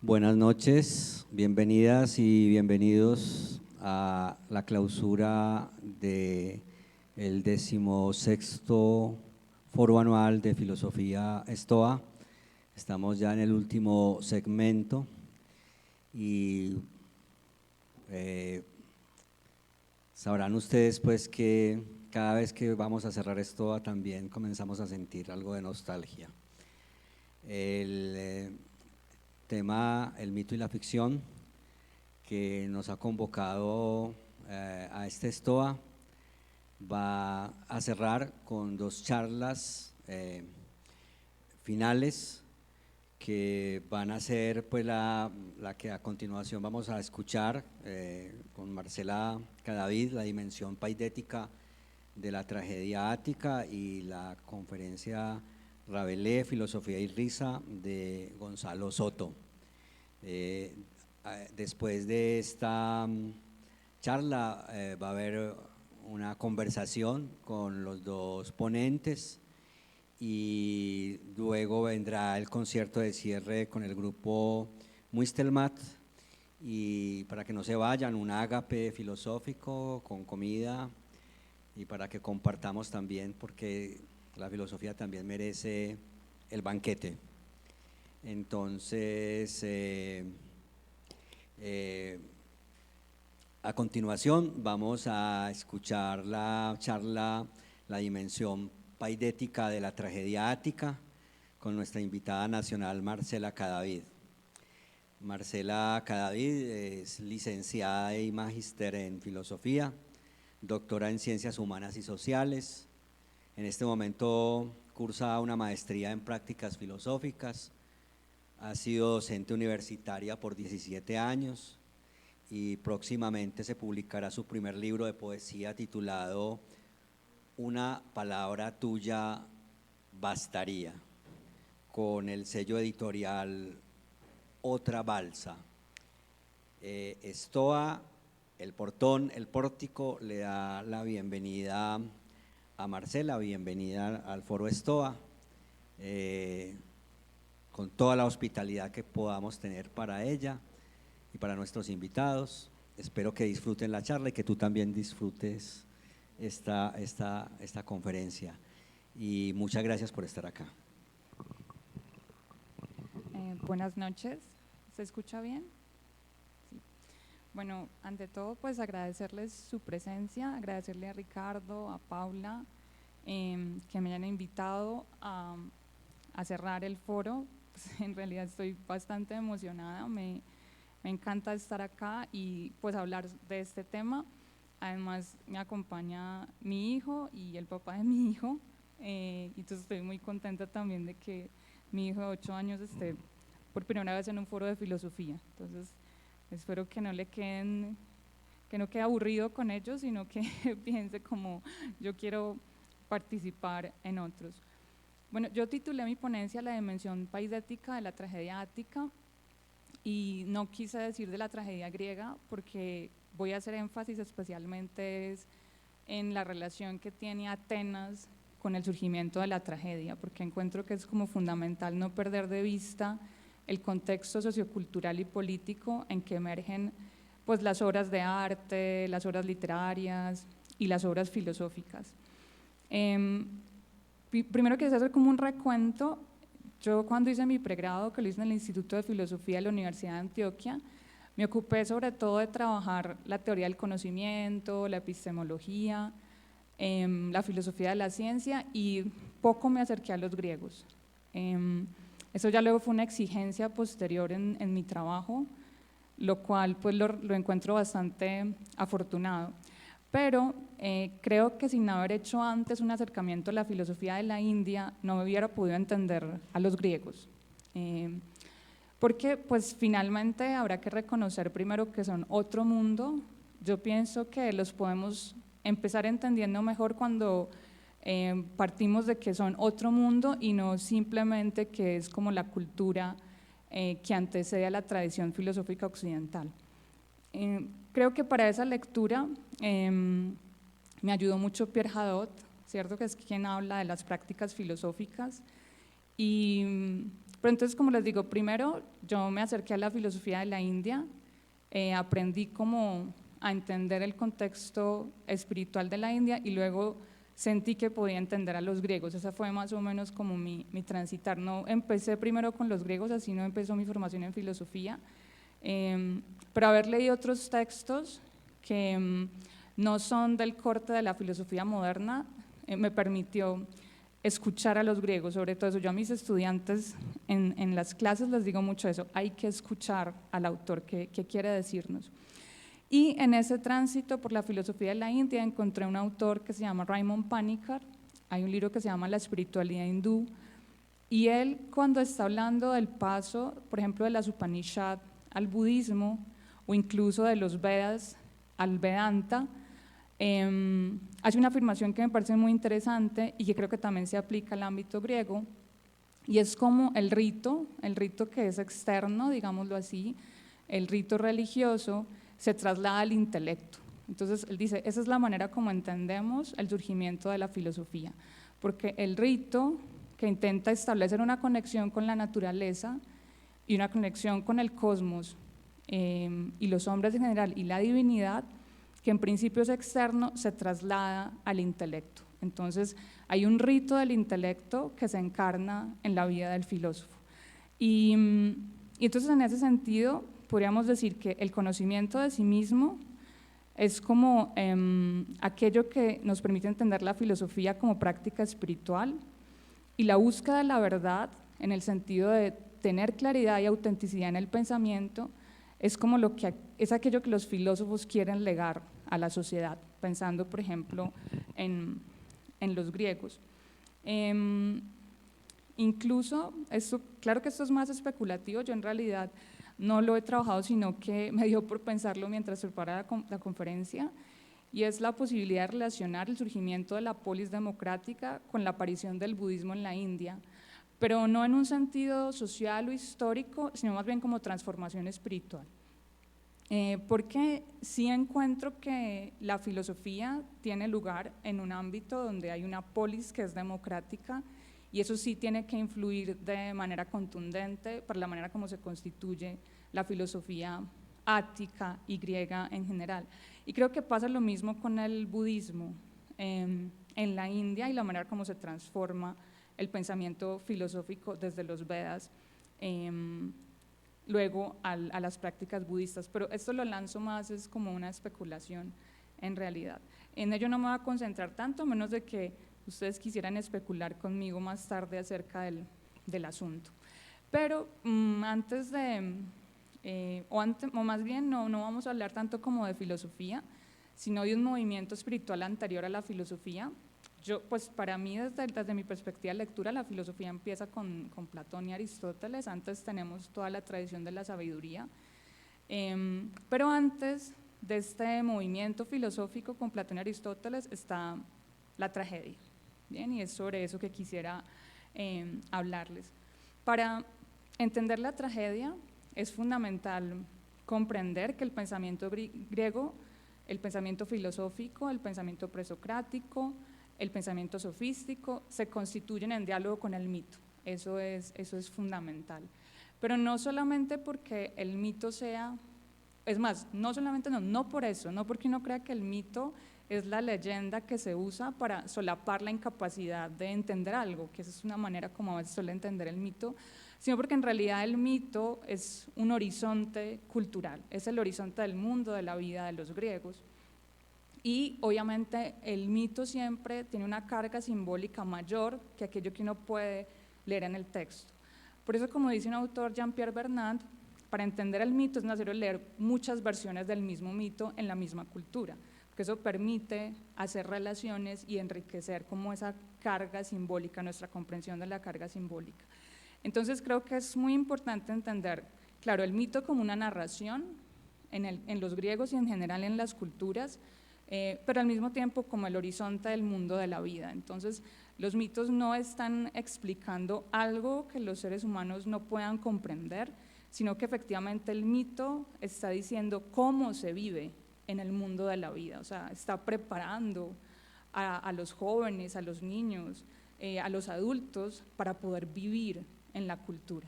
Buenas noches, bienvenidas y bienvenidos a la clausura del 16º Foro Anual de Filosofía Stoa. Estamos ya en el último segmento y sabrán ustedes pues que cada vez que vamos a cerrar Stoa también comenzamos a sentir algo de nostalgia. El tema El mito y la ficción que nos ha convocado a este Stoa va a cerrar con dos charlas finales que van a ser pues la que a continuación vamos a escuchar con Marcela Cadavid, la dimensión paidética de la tragedia ática, y la conferencia Rabelais, Filosofía y Risa de Gonzalo Soto. Después de esta charla va a haber una conversación con los dos ponentes y luego vendrá el concierto de cierre con el grupo Muistelmat, y para que no se vayan, un ágape filosófico con comida y para que compartamos también, porque la filosofía también merece el banquete. Entonces, a continuación vamos a escuchar la charla La dimensión paidética de la tragedia ática con nuestra invitada nacional Marcela Cadavid. Marcela Cadavid es licenciada y magíster en filosofía, doctora en ciencias humanas y sociales. En este momento cursa una maestría en prácticas filosóficas. Ha sido docente universitaria por 17 años y próximamente se publicará su primer libro de poesía titulado Una palabra tuya bastaría, con el sello editorial Otra Balsa. Stoa, el portón, el pórtico, le da la bienvenida a Marcela, bienvenida al Foro Stoa, con toda la hospitalidad que podamos tener para ella y para nuestros invitados. Espero que disfruten la charla y que tú también disfrutes esta conferencia. Y muchas gracias por estar acá. Buenas noches, ¿se escucha bien? Sí. Bueno, ante todo pues agradecerles su presencia, agradecerle a Ricardo, a Paula, que me hayan invitado a cerrar el foro. Pues, en realidad estoy bastante emocionada, me encanta estar acá y pues hablar de este tema. Además me acompaña mi hijo y el papá de mi hijo, y entonces estoy muy contenta también de que mi hijo de 8 años esté por primera vez en un foro de filosofía. Entonces espero que no quede aburrido con ellos, sino que piense como yo quiero participar en otros. Bueno, yo titulé mi ponencia La dimensión paidética de la tragedia ática y no quise decir de la tragedia griega porque voy a hacer énfasis especialmente en la relación que tiene Atenas con el surgimiento de la tragedia, porque encuentro que es como fundamental no perder de vista el contexto sociocultural y político en que emergen pues las obras de arte, las obras literarias y las obras filosóficas. Primero quisiera hacer como un recuento. Yo cuando hice mi pregrado, que lo hice en el Instituto de Filosofía de la Universidad de Antioquia, me ocupé sobre todo de trabajar la teoría del conocimiento, la epistemología, la filosofía de la ciencia, y poco me acerqué a los griegos. Eso ya luego fue una exigencia posterior en mi trabajo, lo cual pues lo encuentro bastante afortunado. Pero creo que sin haber hecho antes un acercamiento a la filosofía de la India, no me hubiera podido entender a los griegos. Porque pues finalmente habrá que reconocer primero que son otro mundo. Yo pienso que los podemos empezar entendiendo mejor cuando partimos de que son otro mundo y no simplemente que es como la cultura que antecede a la tradición filosófica occidental. Creo que para esa lectura me ayudó mucho Pierre Hadot, ¿cierto? Que es quien habla de las prácticas filosóficas, pero Pero entonces, como les digo, primero yo me acerqué a la filosofía de la India, aprendí como a entender el contexto espiritual de la India y luego sentí que podía entender a los griegos. Esa fue más o menos como mi transitar. No empecé primero con los griegos, así no empezó mi formación en filosofía, pero haber leído otros textos que no son del corte de la filosofía moderna me permitió escuchar a los griegos, sobre todo eso. Yo a mis estudiantes en las clases les digo mucho eso, hay que escuchar al autor, qué quiere decirnos. Y en ese tránsito por la filosofía de la India encontré un autor que se llama Raymond Panikkar, hay un libro que se llama La espiritualidad hindú, y él cuando está hablando del paso, por ejemplo, de las Upanishad al budismo, o incluso de los Vedas al Vedanta, hace una afirmación que me parece muy interesante y que creo que también se aplica al ámbito griego, y es como el rito que es externo, digámoslo así, el rito religioso, se traslada al intelecto. Entonces él dice, esa es la manera como entendemos el surgimiento de la filosofía, porque el rito que intenta establecer una conexión con la naturaleza y una conexión con el cosmos y los hombres en general y la divinidad, que en principio es externo, se traslada al intelecto. Entonces hay un rito del intelecto que se encarna en la vida del filósofo. Y entonces en ese sentido podríamos decir que el conocimiento de sí mismo es como aquello que nos permite entender la filosofía como práctica espiritual, y la búsqueda de la verdad en el sentido de tener claridad y autenticidad en el pensamiento es como es aquello que los filósofos quieren legar a la sociedad, pensando por ejemplo en los griegos. Incluso, claro que esto es más especulativo, yo en realidad no lo he trabajado, sino que me dio por pensarlo mientras preparaba la conferencia, y es la posibilidad de relacionar el surgimiento de la polis democrática con la aparición del budismo en la India, pero no en un sentido social o histórico, sino más bien como transformación espiritual. Porque sí encuentro que la filosofía tiene lugar en un ámbito donde hay una polis que es democrática, y eso sí tiene que influir de manera contundente para la manera como se constituye la filosofía ática y griega en general. Y creo que pasa lo mismo con el budismo en la India y la manera como se transforma el pensamiento filosófico desde los Vedas luego a las prácticas budistas, pero esto lo lanzo más, es como una especulación en realidad. En ello no me voy a concentrar tanto, a menos de que ustedes quisieran especular conmigo más tarde acerca del asunto. Pero antes de… o más bien no vamos a hablar tanto como de filosofía, sino de un movimiento espiritual anterior a la filosofía. Pues para mí, desde mi perspectiva de lectura, la filosofía empieza con Platón y Aristóteles, antes tenemos toda la tradición de la sabiduría, pero antes de este movimiento filosófico con Platón y Aristóteles está la tragedia, ¿bien? Y es sobre eso que quisiera hablarles. Para entender la tragedia, es fundamental comprender que el pensamiento griego, el pensamiento filosófico, el pensamiento presocrático, el pensamiento sofístico se constituyen en diálogo con el mito. Eso es fundamental. Pero no solamente porque el mito sea, es más, no por eso, no porque uno crea que el mito es la leyenda que se usa para solapar la incapacidad de entender algo, que esa es una manera como a veces suele entender el mito, sino porque en realidad el mito es un horizonte cultural, es el horizonte del mundo, de la vida de los griegos, y obviamente el mito siempre tiene una carga simbólica mayor que aquello que uno puede leer en el texto. Por eso, como dice un autor, Jean-Pierre Bernard, para entender el mito es necesario leer muchas versiones del mismo mito en la misma cultura, porque eso permite hacer relaciones y enriquecer como esa carga simbólica, nuestra comprensión de la carga simbólica. Entonces creo que es muy importante entender, claro, el mito como una narración en los griegos y en general en las culturas, pero al mismo tiempo como el horizonte del mundo de la vida. Entonces los mitos no están explicando algo que los seres humanos no puedan comprender, sino que efectivamente el mito está diciendo cómo se vive en el mundo de la vida, o sea, está preparando a los jóvenes, a los niños, a los adultos para poder vivir en la cultura.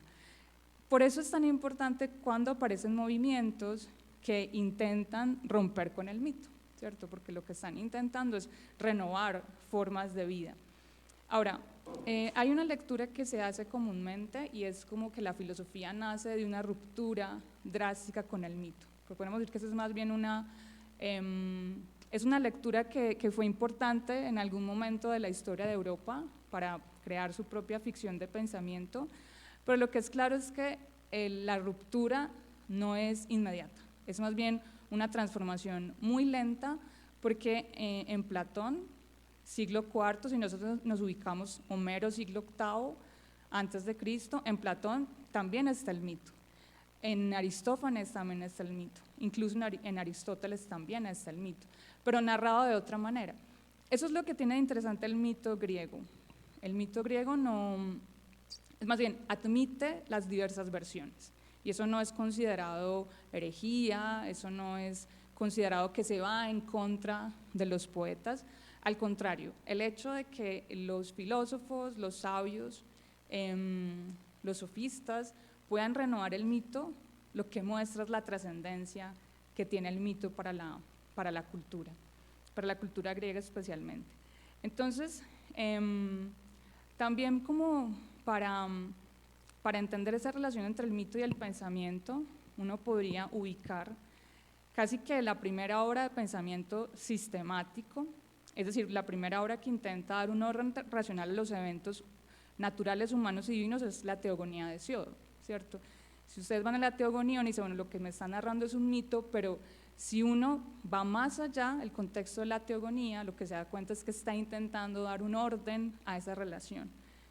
Por eso es tan importante cuando aparecen movimientos que intentan romper con el mito, ¿cierto? Porque lo que están intentando es renovar formas de vida. Ahora, hay una lectura que se hace comúnmente y es como que la filosofía nace de una ruptura drástica con el mito. Pero podemos decir que eso es más bien es una lectura que fue importante en algún momento de la historia de Europa para crear su propia ficción de pensamiento, pero lo que es claro es que la ruptura no es inmediata, es más bien una transformación muy lenta, porque en Platón, siglo IV, si nosotros nos ubicamos Homero, siglo VIII antes de Cristo, en Platón también está el mito, en Aristófanes también está el mito, incluso en Aristóteles también está el mito, pero narrado de otra manera. Eso es lo que tiene de interesante el mito griego. El mito griego es más bien, admite las diversas versiones, y eso no es considerado herejía, eso no es considerado que se va en contra de los poetas. Al contrario, el hecho de que los filósofos, los sabios, los sofistas puedan renovar el mito, lo que muestra es la trascendencia que tiene el mito para la cultura griega especialmente. Entonces, también como para entender esa relación entre el mito y el pensamiento, uno podría ubicar casi que la primera obra de pensamiento sistemático, es decir, la primera obra que intenta dar un orden racional a los eventos naturales, humanos y divinos, es la Teogonía de Hesíodo, ¿cierto? Si ustedes van a la Teogonía y dicen, bueno, lo que me está narrando es un mito, pero si uno va más allá, el contexto de la Teogonía, lo que se da cuenta es que está intentando dar un orden a esa relación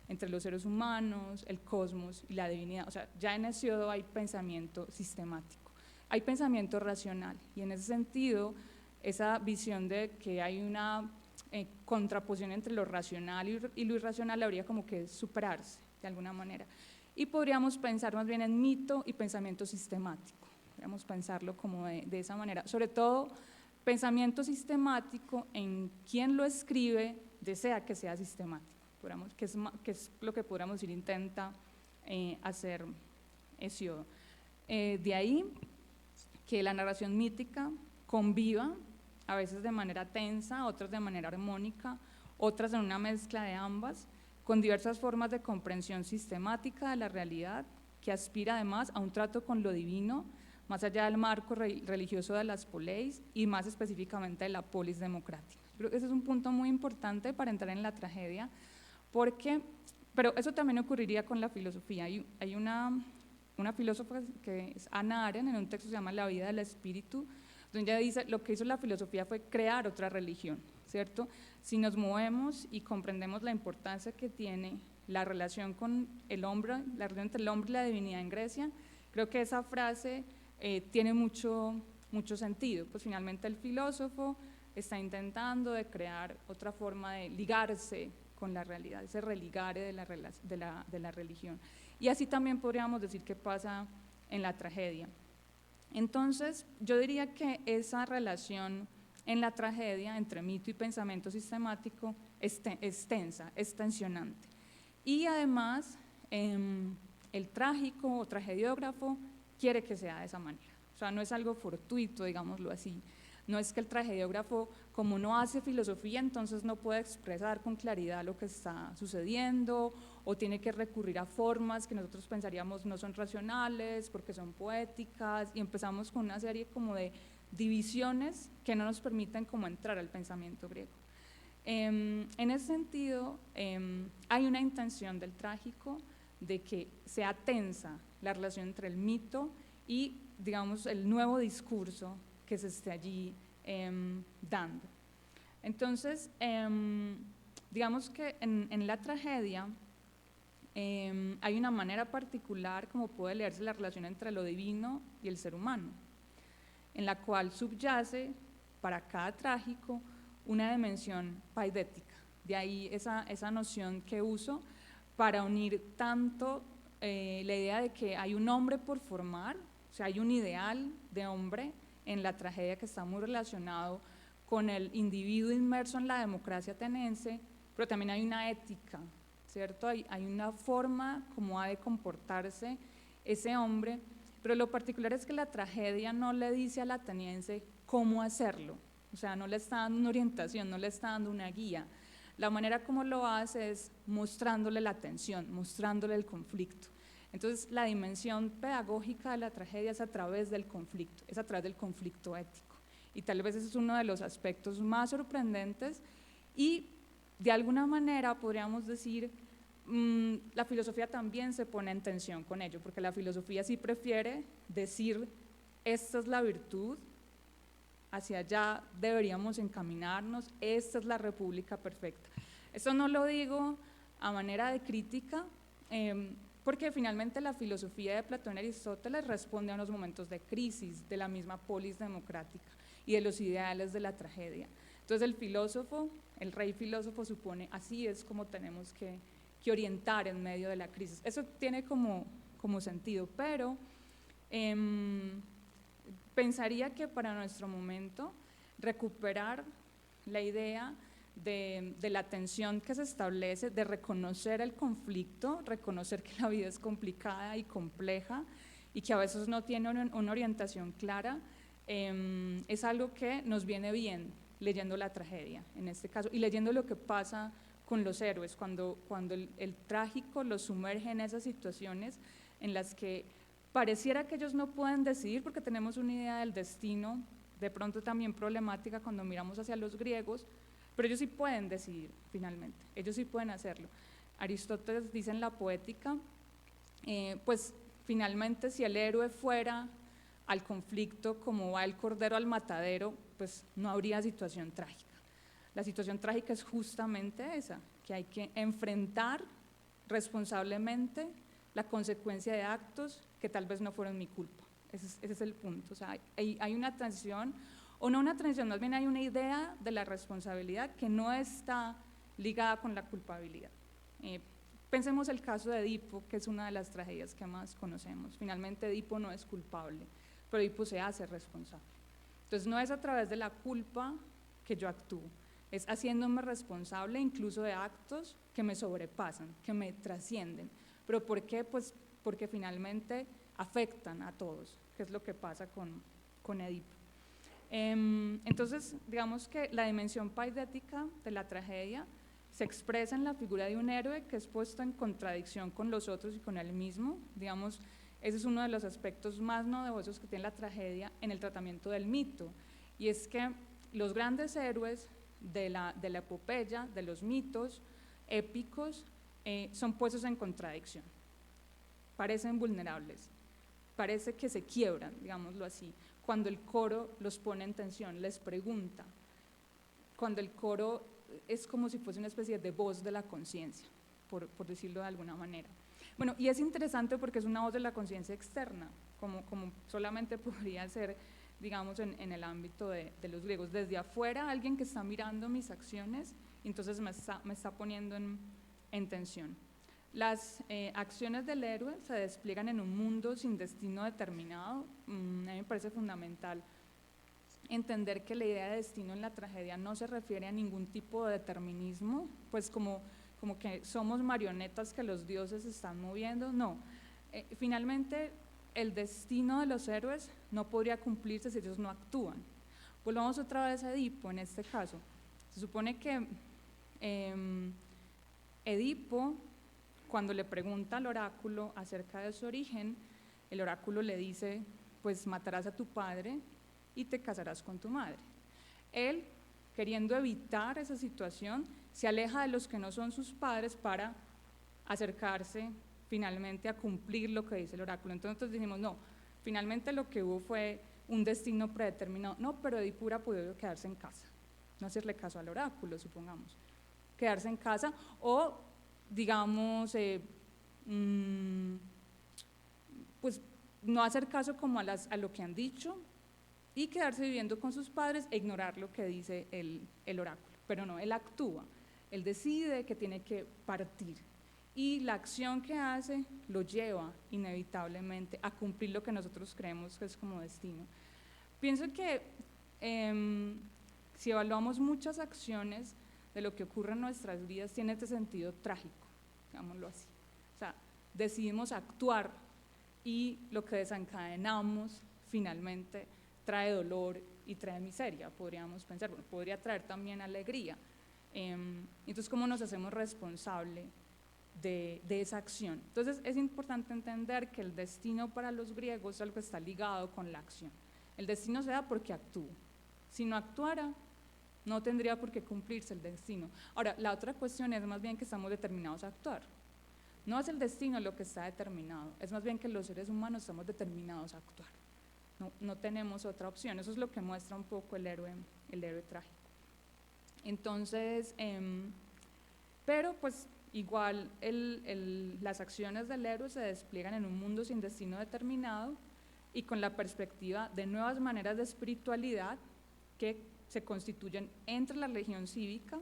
entre los seres humanos, el cosmos y la divinidad. O sea, ya en Hesíodo hay pensamiento sistemático, hay pensamiento racional, y en ese sentido, esa visión de que hay una contraposición entre lo racional y lo irracional habría como que superarse de alguna manera. Y podríamos pensar más bien en mito y pensamiento sistemático, podríamos pensarlo como de esa manera, sobre todo pensamiento sistemático en quien lo escribe desea que sea sistemático, que es lo que podríamos decir intenta hacer Hesíodo. De ahí que la narración mítica conviva, a veces de manera tensa, otras de manera armónica, otras en una mezcla de ambas, con diversas formas de comprensión sistemática de la realidad, que aspira además a un trato con lo divino, más allá del marco religioso de las poleis y más específicamente de la polis democrática. Creo que ese es un punto muy importante para entrar en la tragedia, pero eso también ocurriría con la filosofía. Hay una filósofa que es Hannah Arendt, en un texto que se llama La vida del espíritu, donde ella dice, lo que hizo la filosofía fue crear otra religión, ¿cierto? Si nos movemos y comprendemos la importancia que tiene la relación con el hombre, la relación entre el hombre y la divinidad en Grecia, creo que esa frase tiene mucho sentido, pues finalmente el filósofo está intentando de crear otra forma de ligarse con la realidad, ese religare de la religión. Y así también podríamos decir que pasa en la tragedia. Entonces, yo diría que esa relación en la tragedia entre mito y pensamiento sistemático es tensa, es tensionante. Y además, el trágico o tragediógrafo quiere que sea de esa manera. O sea, no es algo fortuito, digámoslo así. No es que el tragediógrafo, como no hace filosofía, entonces no puede expresar con claridad lo que está sucediendo, o tiene que recurrir a formas que nosotros pensaríamos no son racionales porque son poéticas, y empezamos con una serie como de divisiones que no nos permiten como entrar al pensamiento griego. En ese sentido, hay una intención del trágico de que sea tensa la relación entre el mito y, digamos, el nuevo discurso que se esté allí dando. Entonces, digamos que en la tragedia hay una manera particular como puede leerse la relación entre lo divino y el ser humano, en la cual subyace para cada trágico una dimensión paidética. De ahí esa noción que uso para unir tanto la idea de que hay un hombre por formar, o sea, hay un ideal de hombre en la tragedia que está muy relacionado con el individuo inmerso en la democracia ateniense, pero también hay una ética, ¿cierto? Hay una forma como ha de comportarse ese hombre, pero lo particular es que la tragedia no le dice al ateniense cómo hacerlo, o sea, no le está dando una orientación, no le está dando una guía. La manera como lo hace es mostrándole la tensión, mostrándole el conflicto. Entonces, la dimensión pedagógica de la tragedia es a través del conflicto, es a través del conflicto ético. Y tal vez ese es uno de los aspectos más sorprendentes y de alguna manera podríamos decir, la filosofía también se pone en tensión con ello, porque la filosofía sí prefiere decir, esta es la virtud, hacia allá deberíamos encaminarnos, esta es la república perfecta. Eso no lo digo a manera de crítica, porque finalmente la filosofía de Platón y Aristóteles responde a unos momentos de crisis de la misma polis democrática y de los ideales de la tragedia. Entonces el filósofo, el rey filósofo supone, así es como tenemos que orientar en medio de la crisis. Eso tiene como sentido, pero pensaría que para nuestro momento recuperar la idea de la tensión que se establece, de reconocer el conflicto, reconocer que la vida es complicada y compleja y que a veces no tiene una orientación clara, es algo que nos viene bien leyendo la tragedia, en este caso, y leyendo lo que pasa con los héroes, cuando el trágico los sumerge en esas situaciones en las que pareciera que ellos no pueden decidir, porque tenemos una idea del destino, de pronto también problemática cuando miramos hacia los griegos, pero ellos sí pueden decidir finalmente, ellos sí pueden hacerlo. Aristóteles dice en la Poética, pues finalmente si el héroe fuera al conflicto como va el cordero al matadero, pues no habría situación trágica. La situación trágica es justamente esa, que hay que enfrentar responsablemente la consecuencia de actos que tal vez no fueron mi culpa. Ese es el punto. O sea, hay una transición, o no una transición, más bien hay una idea de la responsabilidad que no está ligada con la culpabilidad. Pensemos el caso de Edipo, que es una de las tragedias que más conocemos. Finalmente Edipo no es culpable, pero Edipo se hace responsable. Entonces no es a través de la culpa que yo actúo, es haciéndome responsable incluso de actos que me sobrepasan, que me trascienden. ¿Pero por qué? Pues porque finalmente afectan a todos, que es lo que pasa con Edipo. Entonces, digamos que la dimensión paidética de la tragedia se expresa en la figura de un héroe que es puesto en contradicción con los otros y con él mismo. Digamos, ese es uno de los aspectos más novedosos que tiene la tragedia en el tratamiento del mito, y es que los grandes héroes de la epopeya, de los mitos épicos, son puestos en contradicción, parecen vulnerables, parece que se quiebran, digámoslo así, cuando el coro los pone en tensión, les pregunta, cuando el coro es como si fuese una especie de voz de la conciencia, por decirlo de alguna manera. Bueno, y es interesante porque es una voz de la conciencia externa, como solamente podría ser, digamos, en el ámbito de los griegos. Desde afuera, alguien que está mirando mis acciones, entonces me está poniendo en tensión. Las acciones del héroe se despliegan en un mundo sin destino determinado. A mí me parece fundamental entender que la idea de destino en la tragedia no se refiere a ningún tipo de determinismo, pues como que somos marionetas que los dioses están moviendo, no. Finalmente, el destino de los héroes no podría cumplirse si ellos no actúan. Volvamos otra vez a Edipo en este caso. Se supone que Edipo, cuando le pregunta al oráculo acerca de su origen, el oráculo le dice, pues matarás a tu padre y te casarás con tu madre. Él, queriendo evitar esa situación, se aleja de los que no son sus padres para acercarse finalmente a cumplir lo que dice el oráculo. Entonces nosotros dijimos, no, finalmente lo que hubo fue un destino predeterminado. No, pero Edipo hubiera podido quedarse en casa, no hacerle caso al oráculo, supongamos, quedarse en casa o, digamos, pues no hacer caso como a lo que han dicho y quedarse viviendo con sus padres e ignorar lo que dice el oráculo. Pero no, él actúa, él decide que tiene que partir y la acción que hace lo lleva inevitablemente a cumplir lo que nosotros creemos que es como destino. Pienso que si evaluamos muchas acciones de lo que ocurre en nuestras vidas, tiene este sentido trágico, digámoslo así. O sea, decidimos actuar y lo que desencadenamos finalmente trae dolor y trae miseria, podríamos pensar, bueno, podría traer también alegría. Entonces, ¿cómo nos hacemos responsable de esa acción? Entonces, es importante entender que el destino para los griegos es algo que está ligado con la acción. El destino se da porque actúo. Si no actuara, no tendría por qué cumplirse el destino. Ahora, la otra cuestión es más bien que estamos determinados a actuar. No es el destino lo que está determinado, es más bien que los seres humanos estamos determinados a actuar. No tenemos otra opción. Eso es lo que muestra un poco el héroe trágico. Entonces, pero pues igual las acciones del héroe se despliegan en un mundo sin destino determinado y con la perspectiva de nuevas maneras de espiritualidad que se constituyen entre la religión cívica,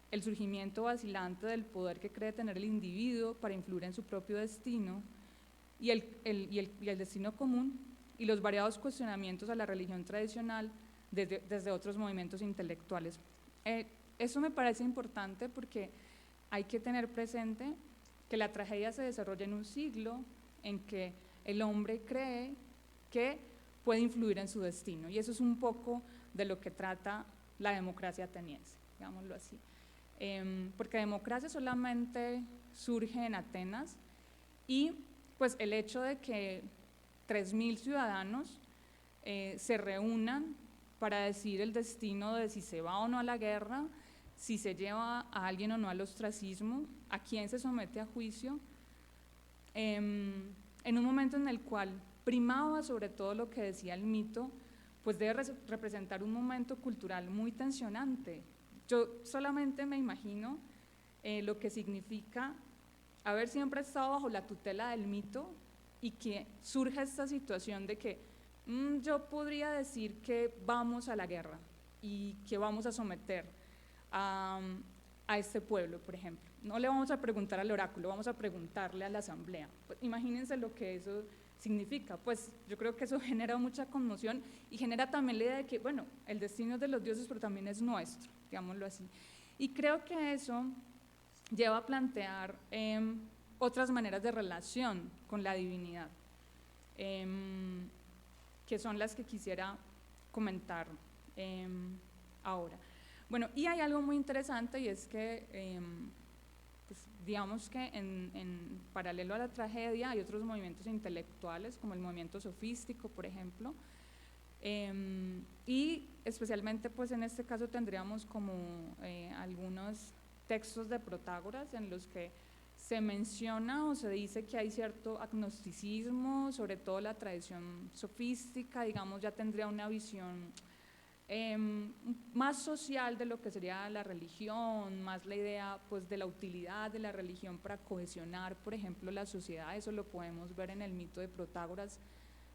el surgimiento vacilante del poder que cree tener el individuo para influir en su propio destino y el destino común, y los variados cuestionamientos a la religión tradicional desde otros movimientos intelectuales. Eso me parece importante porque hay que tener presente que la tragedia se desarrolla en un siglo en que el hombre cree que puede influir en su destino, y eso es un poco de lo que trata la democracia ateniense, digámoslo así. Porque democracia solamente surge en Atenas, y pues el hecho de que 3.000 ciudadanos se reúnan para decidir el destino de si se va o no a la guerra, si se lleva a alguien o no al ostracismo, a quién se somete a juicio, en un momento en el cual primaba sobre todo lo que decía el mito, pues debe representar un momento cultural muy tensionante. Yo solamente me imagino lo que significa haber siempre estado bajo la tutela del mito y que surja esta situación de que yo podría decir que vamos a la guerra y que vamos a someter a este pueblo, por ejemplo. No le vamos a preguntar al oráculo, vamos a preguntarle a la asamblea. Pues, imagínense lo que eso significa. Pues yo creo que eso genera mucha conmoción y genera también la idea de que, bueno, el destino es de los dioses, pero también es nuestro, digámoslo así. Y creo que eso lleva a plantear otras maneras de relación con la divinidad, que son las que quisiera comentar ahora. Bueno, y hay algo muy interesante, y es que pues, digamos que en paralelo a la tragedia hay otros movimientos intelectuales, como el movimiento sofístico, por ejemplo, y especialmente pues en este caso tendríamos como algunos textos de Protágoras en los que se menciona o se dice que hay cierto agnosticismo, sobre todo la tradición sofística, digamos, ya tendría una visión más social de lo que sería la religión, más la idea pues de la utilidad de la religión para cohesionar, por ejemplo, la sociedad. Eso lo podemos ver en el mito de Protágoras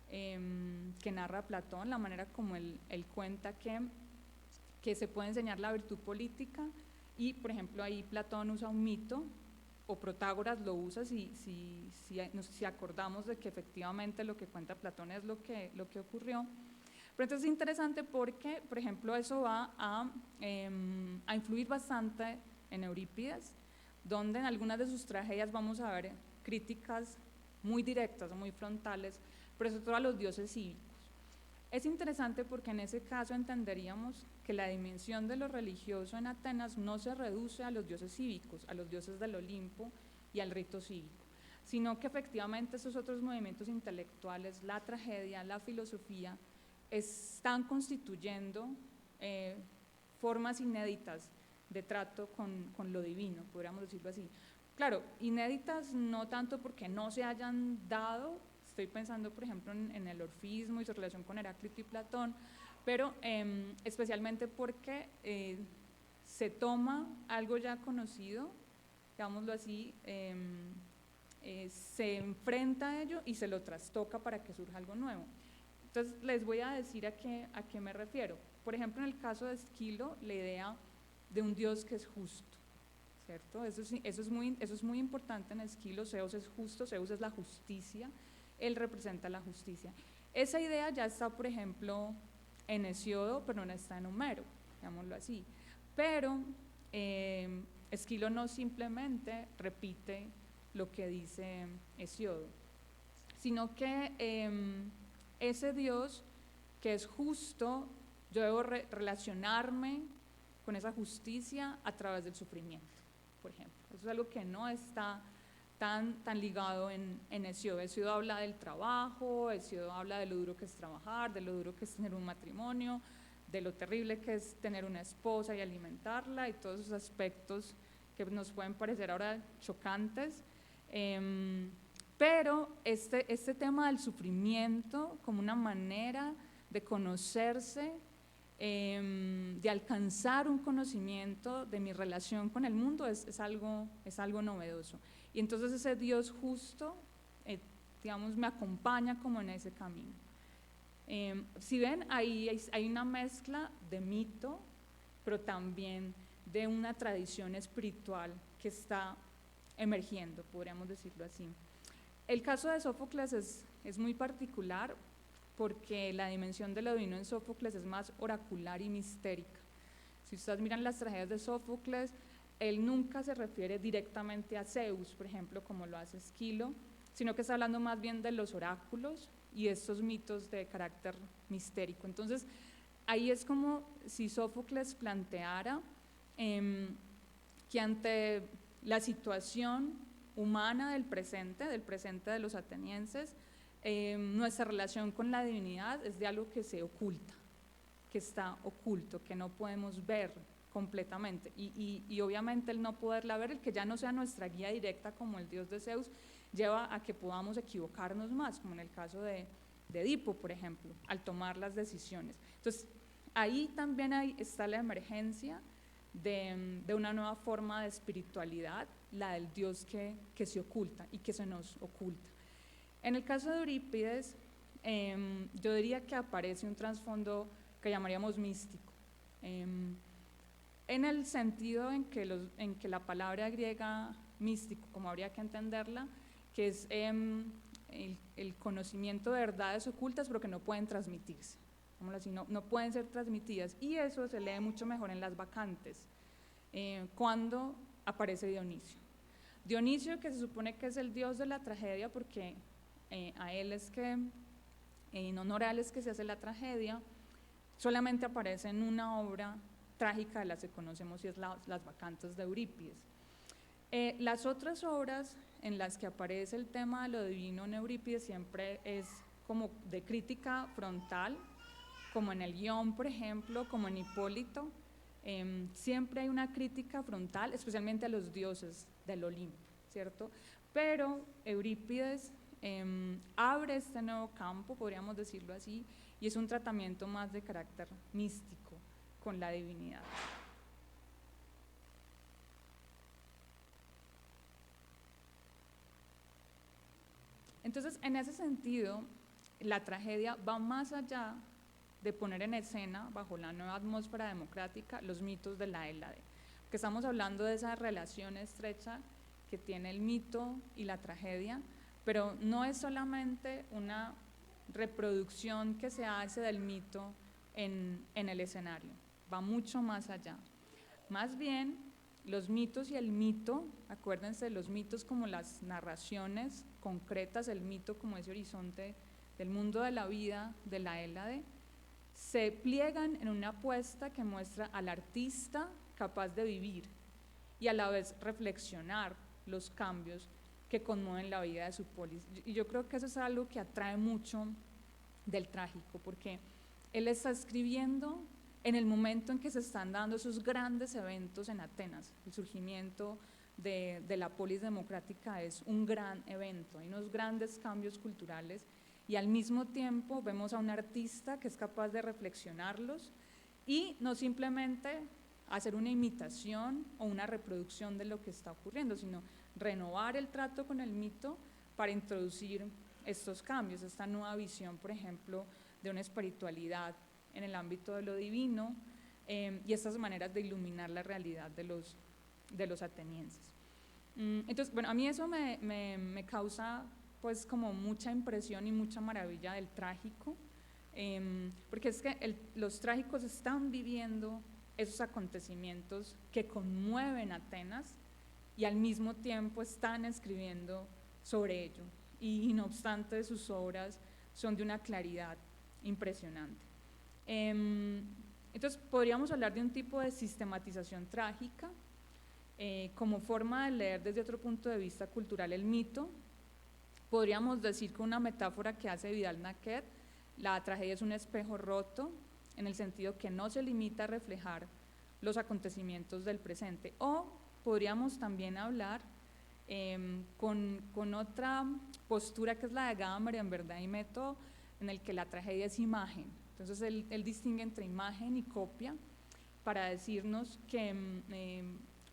que narra Platón, la manera como él cuenta que se puede enseñar la virtud política, y por ejemplo ahí Platón usa un mito, o Protágoras lo usa si acordamos de que efectivamente lo que cuenta Platón es lo que ocurrió. Pero entonces es interesante porque, por ejemplo, eso va a influir bastante en Eurípides, donde en algunas de sus tragedias vamos a ver críticas muy directas, muy frontales, pero sobre todo a los dioses cívicos. Es interesante porque en ese caso entenderíamos que la dimensión de lo religioso en Atenas no se reduce a los dioses cívicos, a los dioses del Olimpo y al rito cívico, sino que efectivamente esos otros movimientos intelectuales, la tragedia, la filosofía, están constituyendo formas inéditas de trato con lo divino, podríamos decirlo así. Claro, inéditas no tanto porque no se hayan dado, estoy pensando por ejemplo en el orfismo y su relación con Heráclito y Platón, pero especialmente porque se toma algo ya conocido, digámoslo así, se enfrenta a ello y se lo trastoca para que surja algo nuevo. Entonces les voy a decir a qué me refiero. Por ejemplo, en el caso de Esquilo, la idea de un Dios que es justo, ¿cierto? Eso es muy importante en Esquilo. Zeus es justo, Zeus es la justicia, él representa la justicia. Esa idea ya está, por ejemplo, en Hesiodo, pero no está en Homero, digámoslo así. Pero Esquilo no simplemente repite lo que dice Hesiodo, sino que ese Dios que es justo, yo debo relacionarme con esa justicia a través del sufrimiento, por ejemplo. Eso es algo que no está tan ligado en Hesíodo. Hesíodo habla del trabajo, Hesíodo habla de lo duro que es trabajar, de lo duro que es tener un matrimonio, de lo terrible que es tener una esposa y alimentarla, y todos esos aspectos que nos pueden parecer ahora chocantes. Pero este tema del sufrimiento como una manera de conocerse, de alcanzar un conocimiento de mi relación con el mundo es algo novedoso. Y entonces ese Dios justo, digamos, me acompaña como en ese camino. Si ven, ahí hay una mezcla de mito, pero también de una tradición espiritual que está emergiendo, podríamos decirlo así. El caso de Sófocles es muy particular porque la dimensión de lo divino en Sófocles es más oracular y mistérica. Si ustedes miran las tragedias de Sófocles, él nunca se refiere directamente a Zeus, por ejemplo, como lo hace Esquilo, sino que está hablando más bien de los oráculos y estos mitos de carácter mistérico. Entonces, ahí es como si Sófocles planteara que ante la situación humana del presente de los atenienses, nuestra relación con la divinidad es de algo que se oculta, que está oculto, que no podemos ver completamente. Y obviamente el no poderla ver, el que ya no sea nuestra guía directa como el dios de Zeus, lleva a que podamos equivocarnos más, como en el caso de Edipo, por ejemplo, al tomar las decisiones. Entonces, ahí también está la emergencia de una nueva forma de espiritualidad, la del Dios que se oculta y que se nos oculta. En el caso de Eurípides, yo diría que aparece un trasfondo que llamaríamos místico, en el sentido en que la palabra griega místico, como habría que entenderla, que es el conocimiento de verdades ocultas, pero que no pueden transmitirse. Así, no pueden ser transmitidas, y eso se lee mucho mejor en las bacantes, cuando aparece Dionisio. Dionisio, que se supone que es el dios de la tragedia, porque a él es que, en honor a él es que se hace la tragedia, solamente aparece en una obra trágica de las que conocemos, y es las bacantes de Eurípides. Las otras obras en las que aparece el tema de lo divino en Eurípides siempre es como de crítica frontal, como en el guión, por ejemplo, como en Hipólito. Siempre hay una crítica frontal, especialmente a los dioses del Olimpo, ¿cierto? Pero Eurípides abre este nuevo campo, podríamos decirlo así, y es un tratamiento más de carácter místico con la divinidad. Entonces, en ese sentido, la tragedia va más allá de poner en escena, bajo la nueva atmósfera democrática, los mitos de la Hélade, que estamos hablando de esa relación estrecha que tiene el mito y la tragedia, pero no es solamente una reproducción que se hace del mito en el escenario, va mucho más allá. Más bien, los mitos y el mito, acuérdense, los mitos como las narraciones concretas, el mito como ese horizonte del mundo de la vida de la Hélade, se pliegan en una apuesta que muestra al artista capaz de vivir y a la vez reflexionar los cambios que conmueven la vida de su polis. Y yo creo que eso es algo que atrae mucho del trágico, porque él está escribiendo en el momento en que se están dando esos grandes eventos en Atenas. El surgimiento de la polis democrática es un gran evento, hay unos grandes cambios culturales, y al mismo tiempo vemos a un artista que es capaz de reflexionarlos y no simplemente hacer una imitación o una reproducción de lo que está ocurriendo, sino renovar el trato con el mito para introducir estos cambios, esta nueva visión, por ejemplo, de una espiritualidad en el ámbito de lo divino, y estas maneras de iluminar la realidad de los atenienses. Entonces, bueno, a mí eso me causa pues como mucha impresión y mucha maravilla del trágico, porque es que los trágicos están viviendo esos acontecimientos que conmueven Atenas y al mismo tiempo están escribiendo sobre ello. y no obstante sus obras son de una claridad impresionante. Entonces podríamos hablar de un tipo de sistematización trágica como forma de leer desde otro punto de vista cultural el mito. Podríamos decir con una metáfora que hace Vidal-Naquet, la tragedia es un espejo roto, en el sentido que no se limita a reflejar los acontecimientos del presente. O podríamos también hablar con otra postura que es la de Gadamer en Verdad y Método, en el que la tragedia es imagen. Entonces él distingue entre imagen y copia para decirnos que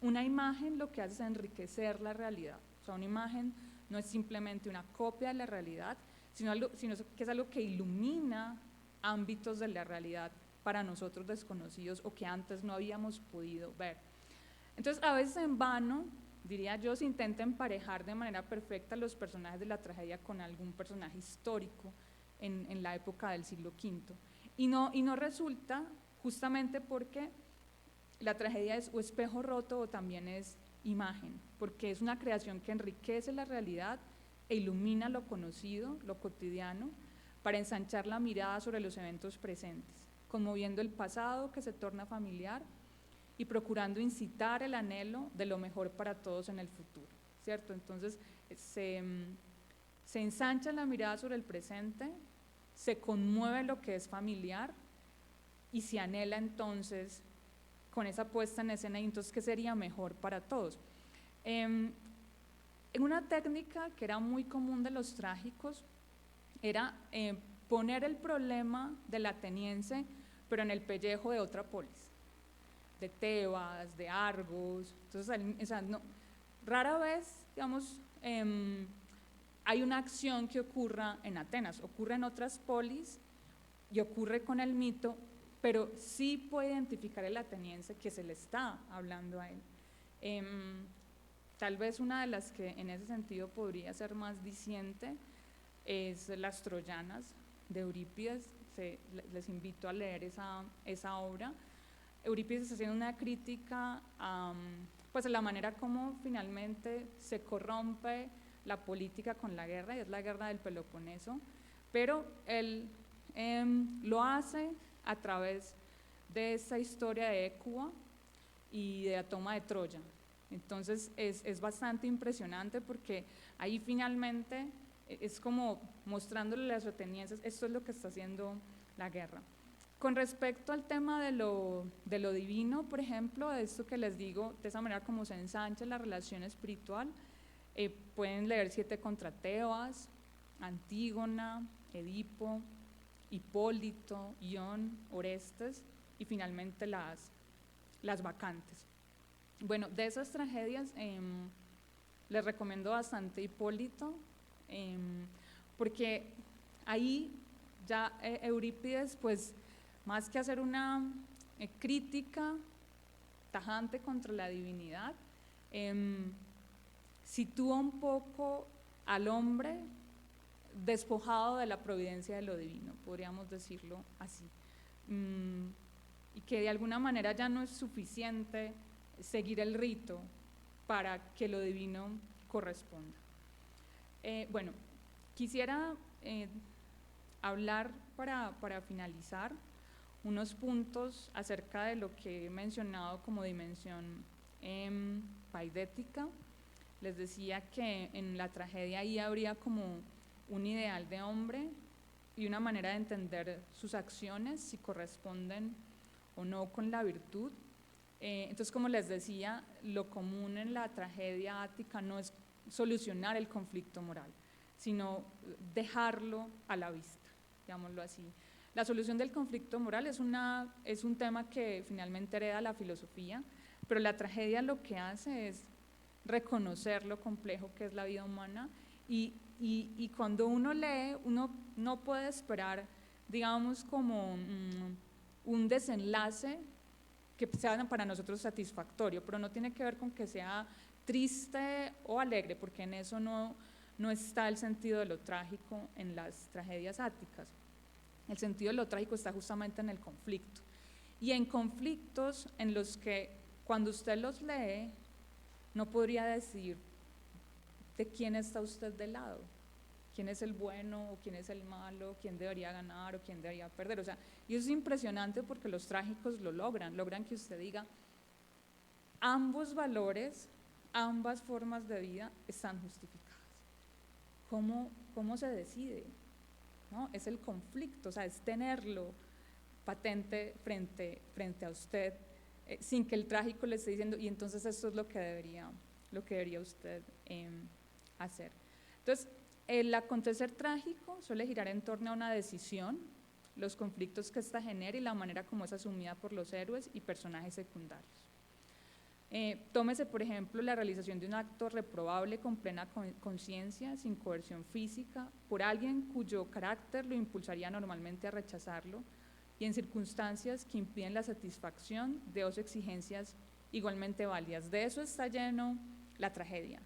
una imagen lo que hace es enriquecer la realidad. O sea, una imagen no es simplemente una copia de la realidad, sino que es algo que ilumina ámbitos de la realidad para nosotros desconocidos o que antes no habíamos podido ver. Entonces, a veces en vano, diría yo, se intenta emparejar de manera perfecta los personajes de la tragedia con algún personaje histórico en la época del siglo V. Y no resulta, justamente porque la tragedia es o espejo roto o también es imagen, porque es una creación que enriquece la realidad e ilumina lo conocido, lo cotidiano, para ensanchar la mirada sobre los eventos presentes, conmoviendo el pasado que se torna familiar y procurando incitar el anhelo de lo mejor para todos en el futuro, ¿cierto? Entonces se ensancha la mirada sobre el presente, se conmueve lo que es familiar y se anhela entonces con esa puesta en escena, y entonces ¿qué sería mejor para todos? En una técnica que era muy común de los trágicos era poner el problema del ateniense pero en el pellejo de otra polis, de Tebas, de Argos. Entonces, o sea, rara vez, digamos, hay una acción que ocurra en Atenas, ocurre en otras polis y ocurre con el mito, pero sí puede identificar el ateniense que se le está hablando a él. Tal vez una de las que en ese sentido podría ser más diciente es Las Troyanas de Eurípides. Les invito a leer esa obra. Eurípides está haciendo una crítica pues a la manera como finalmente se corrompe la política con la guerra, y es la guerra del Peloponeso, pero él lo hace a través de esa historia de Écuba y de la toma de Troya. Entonces es bastante impresionante porque ahí finalmente es como mostrándole a los atenienses, esto es lo que está haciendo la guerra. Con respecto al tema de lo divino, por ejemplo, de esto que les digo, de esa manera como se ensancha la relación espiritual, pueden leer 7 contra Tebas, Antígona, Edipo, Hipólito, Ión, Orestes y finalmente las Bacantes. Bueno, de esas tragedias les recomiendo bastante Hipólito, porque ahí ya Eurípides, pues más que hacer una crítica tajante contra la divinidad, sitúa un poco al hombre despojado de la providencia de lo divino, podríamos decirlo así, y que de alguna manera ya no es suficiente seguir el rito para que lo divino corresponda. Bueno, quisiera hablar para finalizar unos puntos acerca de lo que he mencionado como dimensión paidética. Les decía que en la tragedia ahí habría como un ideal de hombre y una manera de entender sus acciones, si corresponden o no con la virtud. Entonces, como les decía, lo común en la tragedia ática no es solucionar el conflicto moral, sino dejarlo a la vista, digámoslo así. La solución del conflicto moral es un tema que finalmente hereda la filosofía, pero la tragedia lo que hace es reconocer lo complejo que es la vida humana, y cuando uno lee, uno no puede esperar, digamos, como un desenlace que sea para nosotros satisfactorio, pero no tiene que ver con que sea triste o alegre, porque en eso no está el sentido de lo trágico en las tragedias áticas. El sentido de lo trágico está justamente en el conflicto, y en conflictos en los que cuando usted los lee no podría decir de quién está usted del lado, quién es el bueno o quién es el malo, quién debería ganar o quién debería perder. O sea, y eso es impresionante porque los trágicos lo logran que usted diga, ambos valores, ambas formas de vida están justificadas. ¿Cómo se decide? ¿No? Es el conflicto, o sea, es tenerlo patente frente a usted, sin que el trágico le esté diciendo, y entonces esto es lo que debería usted hacer. Entonces, el acontecer trágico suele girar en torno a una decisión, los conflictos que ésta genera y la manera como es asumida por los héroes y personajes secundarios. Tómese, por ejemplo, la realización de un acto reprobable con plena conciencia, sin coerción física, por alguien cuyo carácter lo impulsaría normalmente a rechazarlo, y en circunstancias que impiden la satisfacción de dos exigencias igualmente válidas. De eso está lleno la tragedia,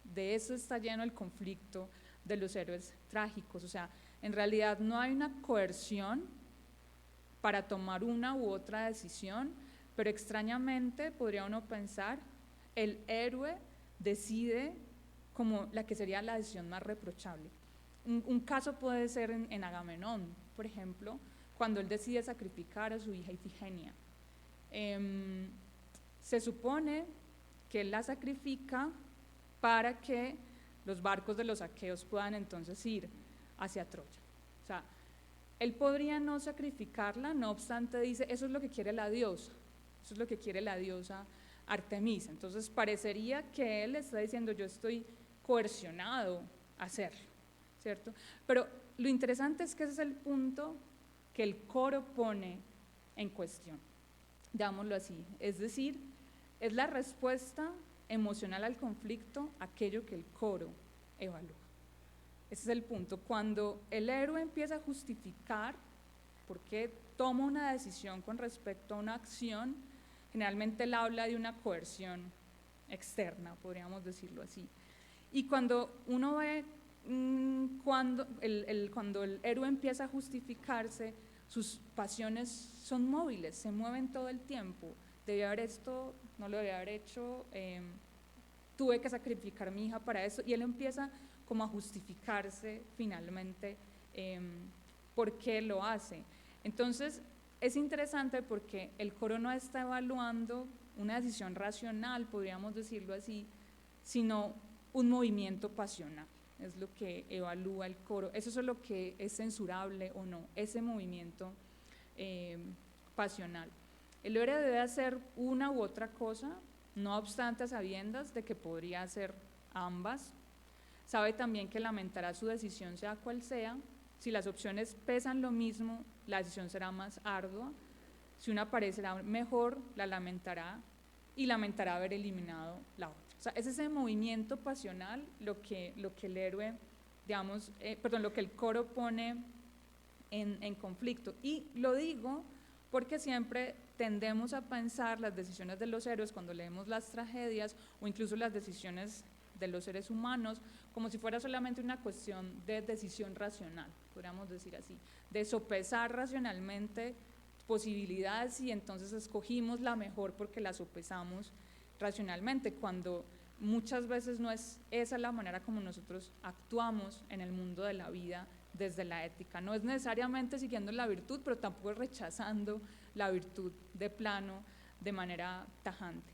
de eso está lleno el conflicto de los héroes trágicos. O sea, en realidad no hay una coerción para tomar una u otra decisión, pero extrañamente podría uno pensar, el héroe decide como la que sería la decisión más reprochable. Un caso puede ser en Agamenón, por ejemplo, cuando él decide sacrificar a su hija Ifigenia. Se supone que él la sacrifica para que los barcos de los aqueos puedan entonces ir hacia Troya. O sea, él podría no sacrificarla, no obstante dice, eso es lo que quiere la diosa, eso es lo que quiere la diosa Artemisa. Entonces parecería que él está diciendo, yo estoy coercionado a hacerlo, ¿cierto? Pero lo interesante es que ese es el punto que el coro pone en cuestión, digámoslo así, es decir, es la respuesta emocional al conflicto aquello que el coro evalúa. Ese es el punto, cuando el héroe empieza a justificar por qué toma una decisión con respecto a una acción, generalmente él habla de una coerción externa, podríamos decirlo así. Y cuando uno ve cuando el héroe empieza a justificarse, sus pasiones son móviles, se mueven todo el tiempo. Debí haber esto, no lo debí haber hecho, tuve que sacrificar a mi hija para eso, y él empieza como a justificarse finalmente por qué lo hace. Entonces es interesante porque el coro no está evaluando una decisión racional, podríamos decirlo así, sino un movimiento pasional. Es lo que evalúa el coro, eso es lo que es censurable o no, ese movimiento pasional. El héroe debe hacer una u otra cosa, no obstante a sabiendas de que podría hacer ambas. Sabe también que lamentará su decisión sea cual sea. Si las opciones pesan lo mismo, la decisión será más ardua. Si una parecerá mejor, la lamentará y lamentará haber eliminado la otra. O sea, es ese movimiento pasional lo que el héroe, digamos, lo que el coro pone en conflicto. Y lo digo porque siempre tendemos a pensar las decisiones de los héroes cuando leemos las tragedias o incluso las decisiones de los seres humanos como si fuera solamente una cuestión de decisión racional, podríamos decir así, de sopesar racionalmente posibilidades y entonces escogimos la mejor porque la sopesamos racionalmente, cuando muchas veces no es esa la manera como nosotros actuamos en el mundo de la vida desde la ética. No es necesariamente siguiendo la virtud, pero tampoco es rechazando la virtud de plano de manera tajante.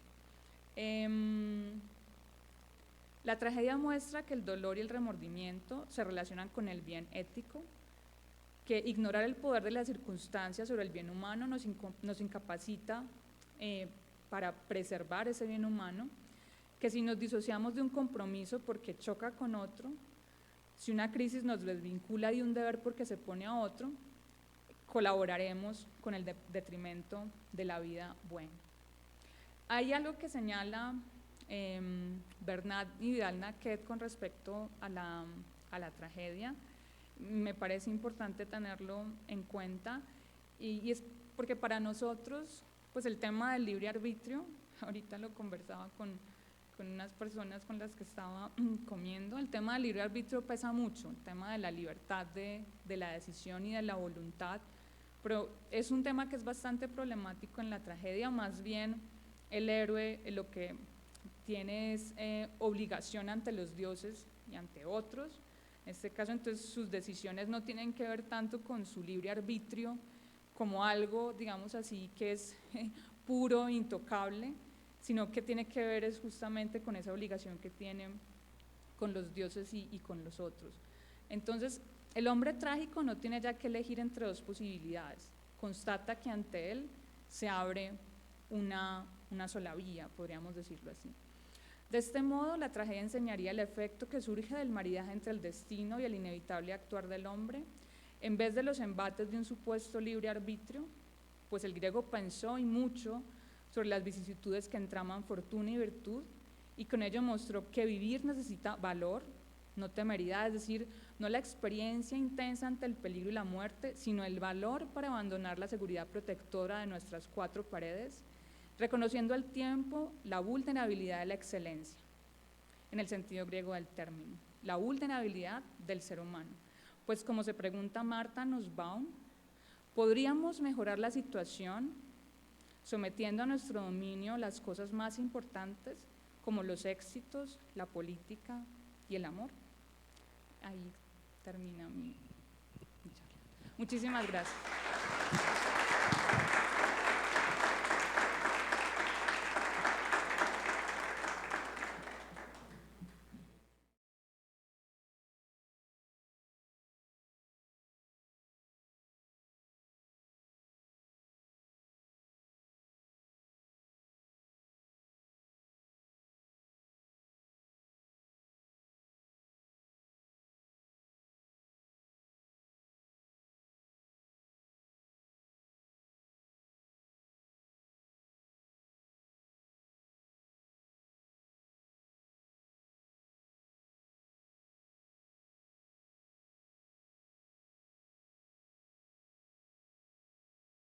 La tragedia muestra que el dolor y el remordimiento se relacionan con el bien ético, que ignorar el poder de las circunstancias sobre el bien humano nos incapacita para preservar ese bien humano, que si nos disociamos de un compromiso porque choca con otro, si una crisis nos desvincula de un deber porque se pone a otro, colaboraremos con el detrimento de la vida buena. Hay algo que señala Bernat y Vidal-Naquet con respecto a la tragedia, me parece importante tenerlo en cuenta, y es porque para nosotros pues el tema del libre arbitrio, ahorita lo conversaba con unas personas con las que estaba comiendo, el tema del libre arbitrio pesa mucho, el tema de la libertad de la decisión y de la voluntad, pero es un tema que es bastante problemático en la tragedia. Más bien el héroe lo que tiene es obligación ante los dioses y ante otros En este caso, entonces, sus decisiones no tienen que ver tanto con su libre arbitrio como algo, digamos así, que es puro, intocable, sino que tiene que ver es justamente con esa obligación que tienen con los dioses y con los otros. Entonces, el hombre trágico no tiene ya que elegir entre dos posibilidades, constata que ante él se abre una sola vía, podríamos decirlo así. De este modo, la tragedia enseñaría el efecto que surge del maridaje entre el destino y el inevitable actuar del hombre, en vez de los embates de un supuesto libre arbitrio, pues el griego pensó y mucho sobre las vicisitudes que entraman fortuna y virtud, y con ello mostró que vivir necesita valor, no temeridad, es decir, no la experiencia intensa ante el peligro y la muerte, sino el valor para abandonar la seguridad protectora de nuestras cuatro paredes, reconociendo al tiempo la vulnerabilidad de la excelencia, en el sentido griego del término, la vulnerabilidad del ser humano. Pues como se pregunta Martha Nussbaum, ¿podríamos mejorar la situación sometiendo a nuestro dominio las cosas más importantes como los éxitos, la política y el amor? Ahí termina mi charla. Muchísimas gracias.